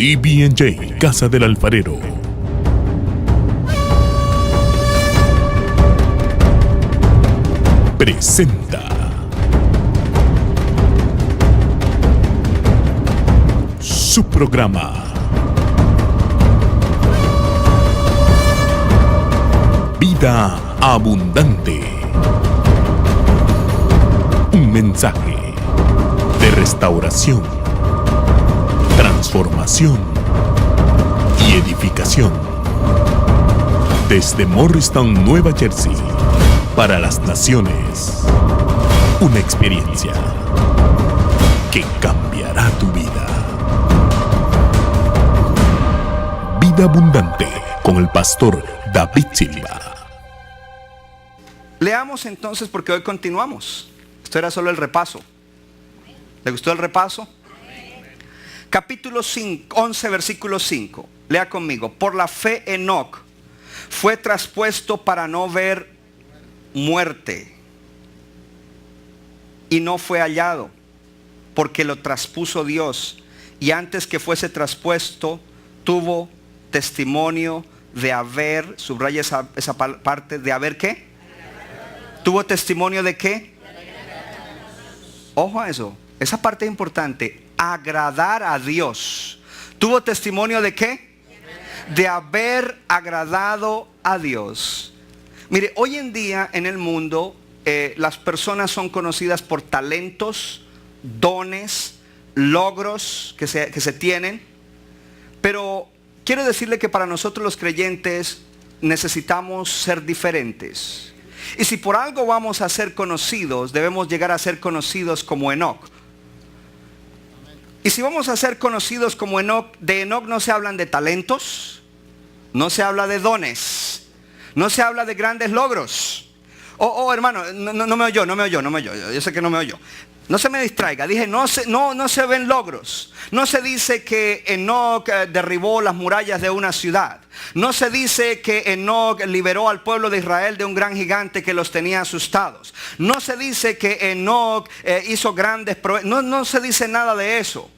CB&J, Casa del Alfarero. Presenta su programa Vida Abundante. Un mensaje de restauración, transformación y edificación. Desde Morristown, Nueva Jersey, para las naciones. Una experiencia que cambiará tu vida. Vida Abundante con el pastor David Silva. Leamos entonces porque hoy continuamos. Esto era solo el repaso. ¿Le gustó el repaso? Capítulo 11, versículo 5. Lea conmigo. Por la fe Enoc fue traspuesto para no ver muerte y no fue hallado, porque lo traspuso Dios, y antes que fuese traspuesto tuvo testimonio de haber, subraya esa parte, de haber ¿qué? ¿Tuvo testimonio de qué? Ojo a eso, esa parte es importante. Agradar a Dios. ¿Tuvo testimonio de qué? De haber agradado a Dios. Mire, hoy en día en el mundo las personas son conocidas por talentos, dones, logros que se tienen. Pero quiero decirle que para nosotros los creyentes necesitamos ser diferentes. Y si por algo vamos a ser conocidos, debemos llegar a ser conocidos como Enoc. Y si vamos a ser conocidos como Enoc, de Enoc no se hablan de talentos, no se habla de dones, no se habla de grandes logros. Hermano, no me oyó, yo sé que no me oyó. No se me distraiga, dije no se ven logros. No se dice que Enoc derribó las murallas de una ciudad. No se dice que Enoc liberó al pueblo de Israel de un gran gigante que los tenía asustados. No se dice que Enoc hizo grandes proezas. No se dice nada de eso.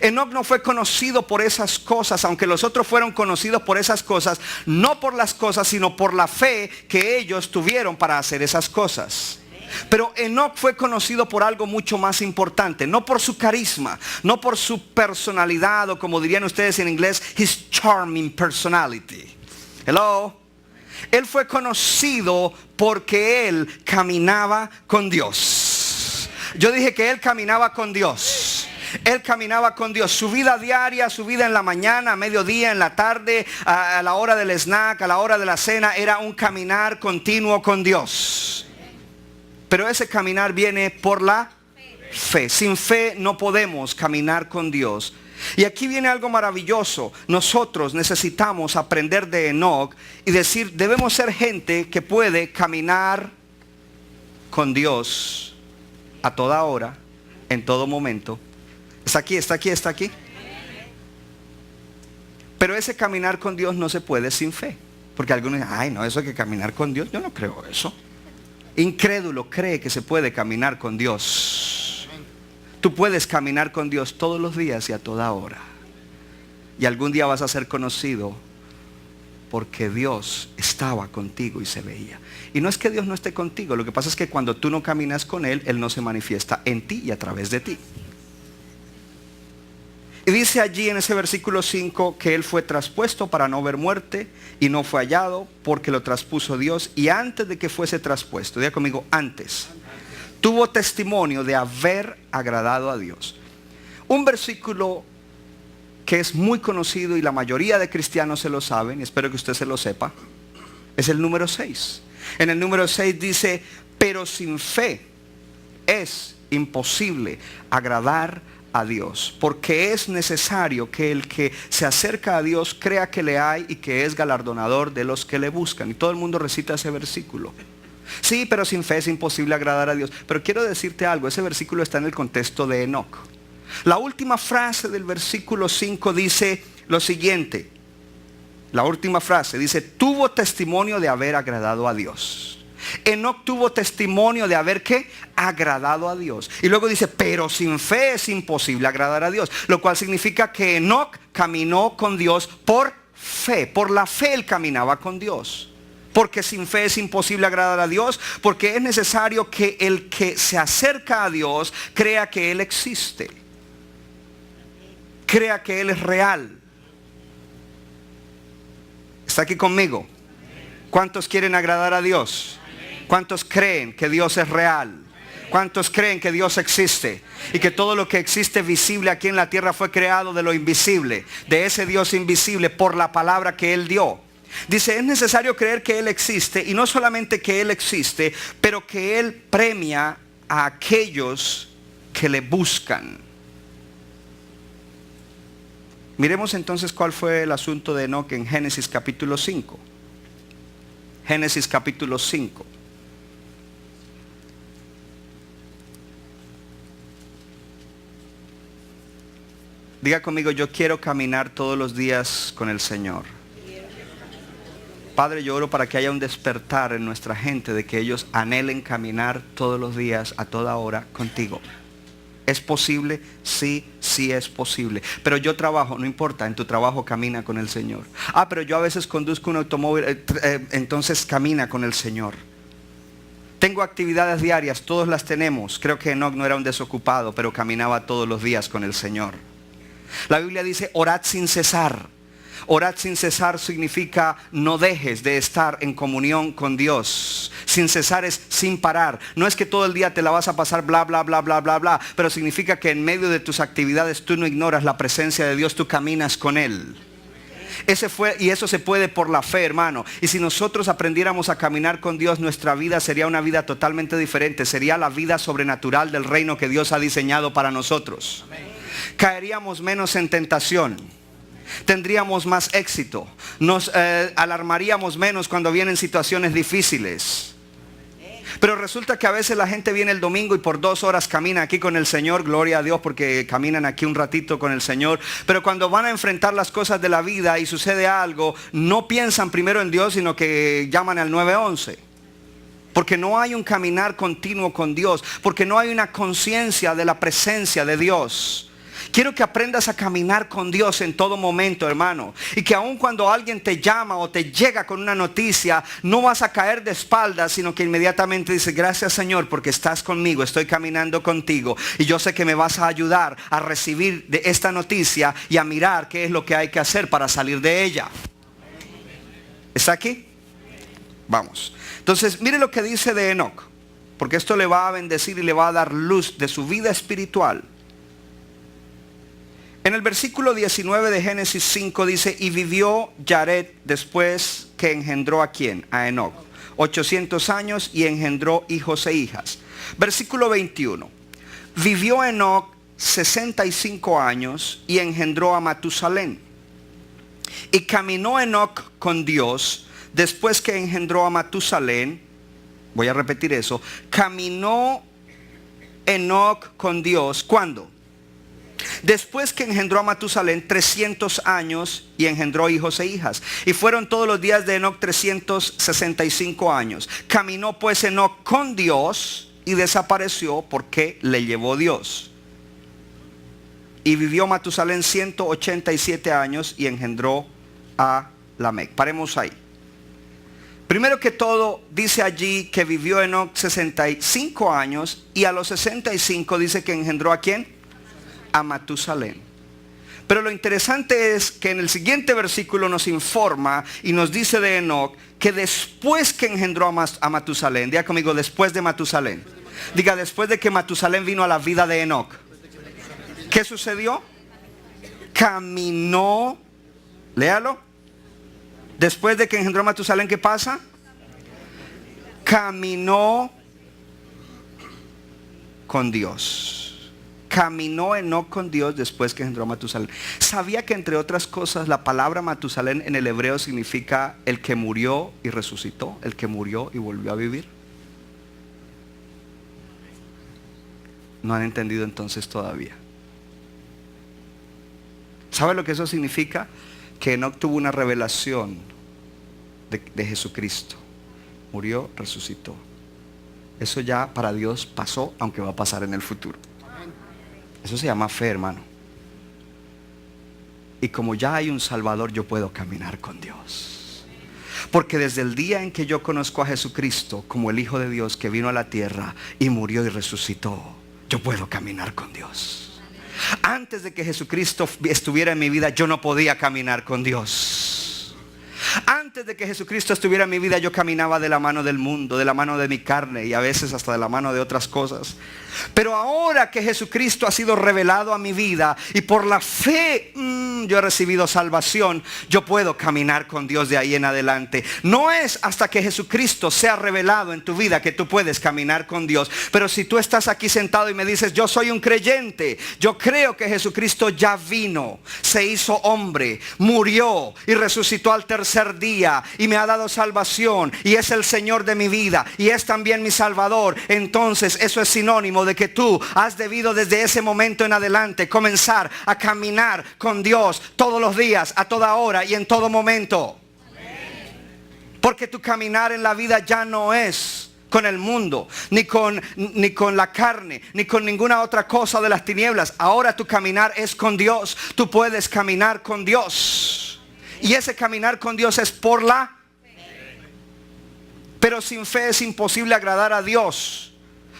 Enoc no fue conocido por esas cosas, aunque los otros fueron conocidos por esas cosas, no por las cosas, sino por la fe que ellos tuvieron para hacer esas cosas. Pero Enoc fue conocido por algo mucho más importante, no por su carisma, no por su personalidad, o como dirían ustedes en inglés, his charming personality. Hello. Él fue conocido porque él caminaba con Dios. Yo dije que él caminaba con Dios. Él caminaba con Dios. Su vida diaria, su vida en la mañana, a mediodía, en la tarde, a la hora del snack, a la hora de la cena, era un caminar continuo con Dios. Pero ese caminar viene por la fe. Sin fe no podemos caminar con Dios. Y aquí viene algo maravilloso. Nosotros necesitamos aprender de Enoc y decir, debemos ser gente que puede caminar con Dios a toda hora, en todo momento. Está aquí. Pero ese caminar con Dios no se puede sin fe. Porque algunos dicen, ay no, eso hay que caminar con Dios. Yo no creo eso. Incrédulo cree que se puede caminar con Dios. Tú puedes caminar con Dios todos los días y a toda hora. Y algún día vas a ser conocido porque Dios estaba contigo y se veía. Y no es que Dios no esté contigo. Lo que pasa es que cuando tú no caminas con Él, Él no se manifiesta en ti y a través de ti. Y dice allí en ese versículo 5 que él fue traspuesto para no ver muerte y no fue hallado porque lo traspuso Dios. Y antes de que fuese traspuesto, diga conmigo, antes, tuvo testimonio de haber agradado a Dios. Un versículo que es muy conocido y la mayoría de cristianos se lo saben, y espero que usted se lo sepa, es el número 6. En el número 6 dice, pero sin fe es imposible agradar a Dios, porque es necesario que el que se acerca a Dios crea que le hay y que es galardonador de los que le buscan. Y todo el mundo recita ese versículo. Sí, pero sin fe es imposible agradar a Dios. Pero quiero decirte algo, ese versículo está en el contexto de Enoc. La última frase del versículo 5 dice lo siguiente. La última frase dice, tuvo testimonio de haber agradado a Dios. Enoc tuvo testimonio de haber ¿qué? Agradado a Dios. Y luego dice, pero sin fe es imposible agradar a Dios. Lo cual significa que Enoc caminó con Dios por fe. Por la fe él caminaba con Dios. Porque sin fe es imposible agradar a Dios. Porque es necesario que el que se acerca a Dios crea que Él existe. Crea que Él es real. ¿Está aquí conmigo? ¿Cuántos quieren agradar a Dios? ¿Cuántos creen que Dios es real? ¿Cuántos creen que Dios existe? Y que todo lo que existe visible aquí en la tierra fue creado de lo invisible, de ese Dios invisible por la palabra que Él dio. Dice, es necesario creer que Él existe, y no solamente que Él existe, pero que Él premia a aquellos que le buscan. Miremos entonces cuál fue el asunto de Enoc en Génesis capítulo 5. Génesis capítulo 5. Diga conmigo, yo quiero caminar todos los días con el Señor. Padre, yo oro para que haya un despertar en nuestra gente, de que ellos anhelen caminar todos los días, a toda hora, contigo. ¿Es posible? Sí, sí es posible. Pero yo trabajo, no importa, en tu trabajo camina con el Señor. Pero yo a veces conduzco un automóvil, entonces camina con el Señor. Tengo actividades diarias, todos las tenemos. Creo que Enoc no era un desocupado, pero caminaba todos los días con el Señor. La Biblia dice, orad sin cesar. Orad sin cesar significa no dejes de estar en comunión con Dios. Sin cesar es sin parar. No es que todo el día te la vas a pasar bla, bla, bla, bla, bla, bla. Pero significa que en medio de tus actividades tú no ignoras la presencia de Dios, tú caminas con Él. Y eso se puede por la fe, hermano. Y si nosotros aprendiéramos a caminar con Dios, nuestra vida sería una vida totalmente diferente. Sería la vida sobrenatural del reino que Dios ha diseñado para nosotros. Caeríamos menos en tentación. Tendríamos más éxito. Nos alarmaríamos menos cuando vienen situaciones difíciles. Pero resulta que a veces la gente viene el domingo y por 2 horas camina aquí con el Señor. Gloria a Dios porque caminan aquí un ratito con el Señor. Pero cuando van a enfrentar las cosas de la vida y sucede algo, no piensan primero en Dios, sino que llaman al 911. Porque no hay un caminar continuo con Dios. Porque no hay una conciencia de la presencia de Dios. Quiero que aprendas a caminar con Dios en todo momento, hermano. Y que aun cuando alguien te llama o te llega con una noticia, no vas a caer de espaldas, sino que inmediatamente dices, gracias Señor porque estás conmigo, estoy caminando contigo. Y yo sé que me vas a ayudar a recibir de esta noticia y a mirar qué es lo que hay que hacer para salir de ella. ¿Está aquí? Vamos. Entonces, mire lo que dice de Enoc. Porque esto le va a bendecir y le va a dar luz de su vida espiritual. En el versículo 19 de Génesis 5 dice, y vivió Yared después que engendró ¿a quién? A Enoc. 800 años y engendró hijos e hijas. Versículo 21. Vivió Enoc 65 años y engendró a Matusalén. Y caminó Enoc con Dios después que engendró a Matusalén. Voy a repetir eso. Caminó Enoc con Dios. ¿Cuándo? Después que engendró a Matusalén 300 años y engendró hijos e hijas. Y fueron todos los días de Enoc 365 años. Caminó pues Enoc con Dios y desapareció porque le llevó Dios. Y vivió Matusalén 187 años y engendró a Lamec. Paremos ahí. Primero que todo dice allí que vivió Enoc 65 años y a los 65 dice que engendró ¿a quién? A Matusalén. Pero lo interesante es que en el siguiente versículo nos informa y nos dice de Enoc que después que engendró a Matusalén, diga conmigo, después de Matusalén. Diga, después de que Matusalén vino a la vida de Enoc, ¿qué sucedió? Caminó, léalo. Después de que engendró a Matusalén, ¿qué pasa? Caminó con Dios. Caminó Enoc con Dios después que engendró a Matusalén. ¿Sabía que entre otras cosas la palabra Matusalén en el hebreo significa el que murió y resucitó? El que murió y volvió a vivir. No han entendido entonces todavía. ¿Sabe lo que eso significa? Que Enoc tuvo una revelación de Jesucristo. Murió, resucitó. Eso ya para Dios pasó, aunque va a pasar en el futuro. Eso se llama fe, hermano. Y como ya hay un Salvador, yo puedo caminar con Dios. Porque desde el día en que yo conozco a Jesucristo como el Hijo de Dios que vino a la tierra y murió y resucitó, yo puedo caminar con Dios. Antes de que Jesucristo estuviera en mi vida, yo no podía caminar con Dios. Antes de que Jesucristo estuviera en mi vida, yo caminaba de la mano del mundo, de la mano de mi carne y a veces hasta de la mano de otras cosas. Pero ahora que Jesucristo ha sido revelado a mi vida y por la fe yo he recibido salvación, yo puedo caminar con Dios de ahí en adelante. No es hasta que Jesucristo sea revelado en tu vida que tú puedes caminar con Dios. Pero si tú estás aquí sentado y me dices, yo soy un creyente, yo creo que Jesucristo ya vino, se hizo hombre, murió y resucitó al tercer día y me ha dado salvación y es el Señor de mi vida y es también mi Salvador, entonces eso es sinónimo de que tú has debido desde ese momento en adelante comenzar a caminar con Dios todos los días, a toda hora y en todo momento. Porque tu caminar en la vida ya no es con el mundo, ni con la carne, ni con ninguna otra cosa de las tinieblas. Ahora tu caminar es con Dios. Tú puedes caminar con Dios. Y ese caminar con Dios es por la fe. Pero sin fe es imposible agradar a Dios.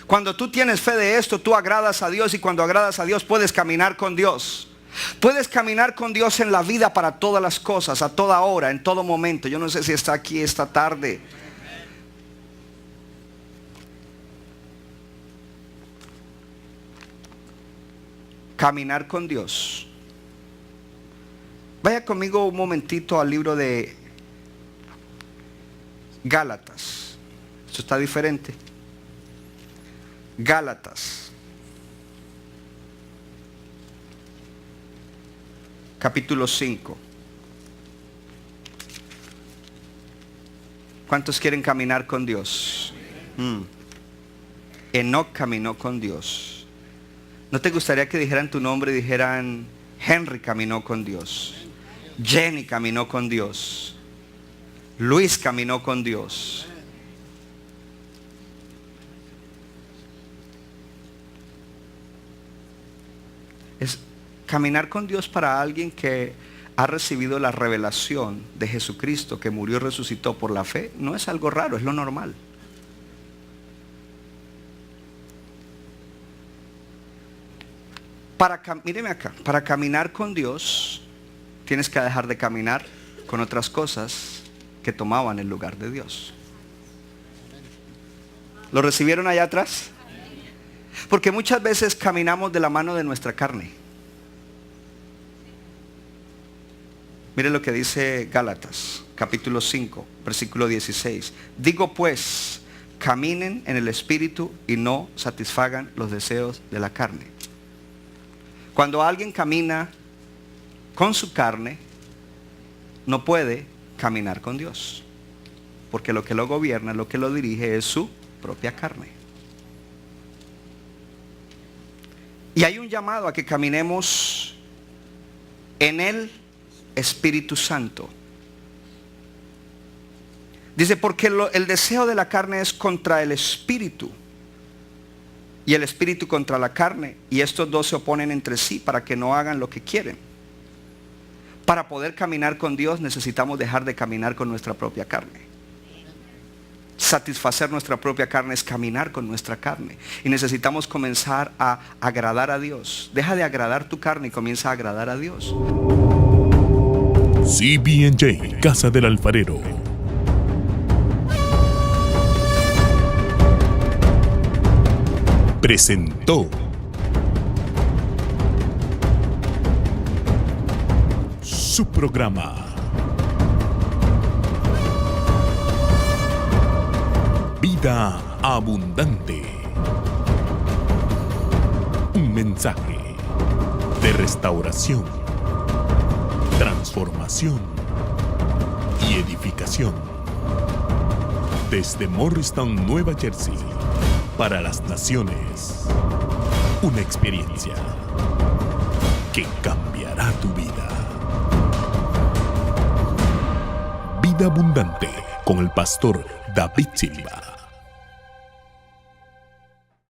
Cuando tú tienes fe de esto, tú agradas a Dios, y cuando agradas a Dios puedes caminar con Dios. Puedes caminar con Dios en la vida para todas las cosas, a toda hora, en todo momento. Yo no sé si está aquí esta tarde. Caminar con Dios. Vaya conmigo un momentito al libro de Gálatas. Esto está diferente. Gálatas, capítulo 5. ¿Cuántos quieren caminar con Dios? Enoc caminó con Dios. ¿No te gustaría que dijeran tu nombre y dijeran, Henry caminó con Dios, Jenny caminó con Dios, Luis caminó con Dios? Es caminar con Dios para alguien que ha recibido la revelación de Jesucristo, que murió y resucitó por la fe. No es algo raro, es lo normal. Míreme acá, para caminar con Dios tienes que dejar de caminar con otras cosas que tomaban el lugar de Dios. ¿Lo recibieron allá atrás? Porque muchas veces caminamos de la mano de nuestra carne. Mire lo que dice Gálatas, capítulo 5, versículo 16. Digo pues, caminen en el Espíritu y no satisfagan los deseos de la carne. Cuando alguien camina con su carne, no puede caminar con Dios. Porque lo que lo gobierna, lo que lo dirige es su propia carne. Y hay un llamado a que caminemos en el Espíritu Santo. Dice, porque el deseo de la carne es contra el Espíritu, y el Espíritu contra la carne, y estos dos se oponen entre sí para que no hagan lo que quieren. Para poder caminar con Dios necesitamos dejar de caminar con nuestra propia carne. Satisfacer nuestra propia carne es caminar con nuestra carne. Y necesitamos comenzar a agradar a Dios. Deja de agradar tu carne y comienza a agradar a Dios. CB&J, Casa del Alfarero. Presentó su programa Vida Abundante. Un mensaje de restauración, transformación y edificación. Desde Morristown, Nueva Jersey, para las naciones. Una experiencia que cambiará tu vida. Vida Abundante con el pastor David Silva.